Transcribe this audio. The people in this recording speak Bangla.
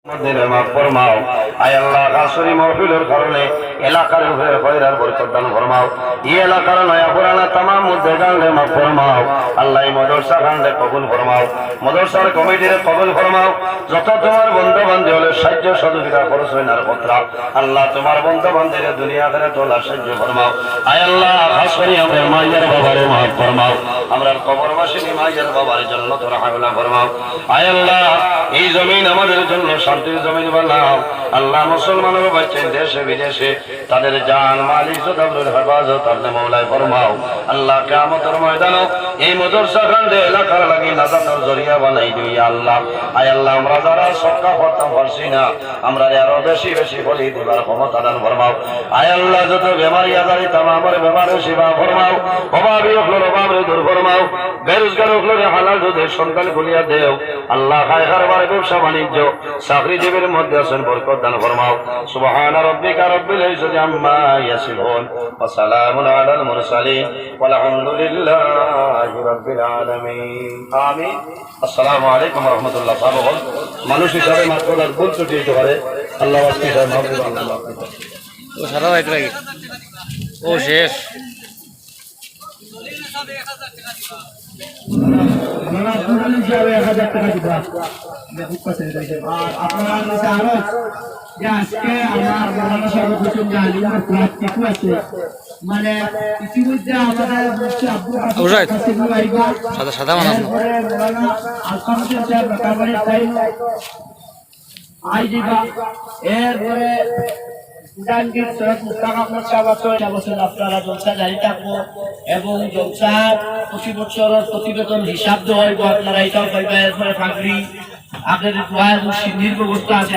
মদিনা মাফ ফরমাও। আয় আল্লাহ আসরি মাহফিলের কারণে এলাকার উপরে খয়রার বরকত দান ফরমাও। এই এলাকার নয়া পুরানা तमाम মুদ্দেগানরে মাফ ফরমাও। আল্লাহ এই মাদ্রাসা গানরে কবুল ফরমাও, মাদ্রাসার কমিটিরে কবুল ফরমাও। যত তোমার বন্ধু বান্ধব হলে সাহায্য সহযোগিতা করছ না পুত্রা, আল্লাহ তোমার বন্ধু বান্ধবের দুনিয়া আখিরাতে তোলা সাহায্য ফরমাও। আয় আল্লাহ আসরি আমাদের মায়ের বাবারে মাফ ফরমাও, আমরা কবরবাসী মায়ের বাবার জন্য তোরা হাওলা ফরমাও। আয় আল্লাহ এই জমিন আমাদের জন্য শান্তির জমিন বানাও। আল্লাহ মুসলমানের বাচ্চা দেশে বিদেশে তাদের জান মাল ইজ্জত আবরুর হেফাজত আপনি মওলায় ফরমাও। আল্লাহ কিয়ামতের ময়দানে এই মাদ্রাসা খান্ডে এলাকার লাগি নাজাতের জরিয়া বানাই দিই আল্লাহ। আয় আল্লাহ আমরা যারা সদকা করতে পারছি না, আমরা আরো বেশি বেশি বলি দিবার ক্ষমতা দান ফরমাও। আয় আল্লাহ যত বেমারি আজারি তামামের বেমারের সেবা ফরমাও, অভাবী হলো অভাবে দূর ফরমাও, বেরোজগার হলো হালাল দুধের সন্তান খুলিয়া দেও। আল্লাহ খায় কারবার ব্যবসা বাণিজ্য চাকরিজীবীর মধ্যে আছেন বরকত দান ফরমাও। সুবহান রাব্বিকা রাব্বিল ইজ্জাতি আম্মা ইয়াসিফুন ওয়া সালামুন আলাল মুরসালিন ওয়ালহামদুলিল্লাহি রাব্বিল আলামিন। আমিন। আসসালামু আলাইকুম ওয়া রাহমাতুল্লাহ। বল মানুষ হিসাবে মাত্র তার ভুল ত্রুটি হতে পারে, আল্লাহ ওয়াসি হিসাবে মাফ করে আল্লাহ। ও সারা রাত লাগি ও শেষ মানে ইতিমধ্যে আমাদের সাদা সাদা মানুষ এরপরে আপনারা জলসা জারি থাকবো এবং জলসার প্রতি বছরের প্রতিবেদন হিসাব দেওয়া হইব। আপনারা এটাও পাইবা। এরপরে ফাঁকরি আপনাদের দোয়ার ব্যবস্থা আছে।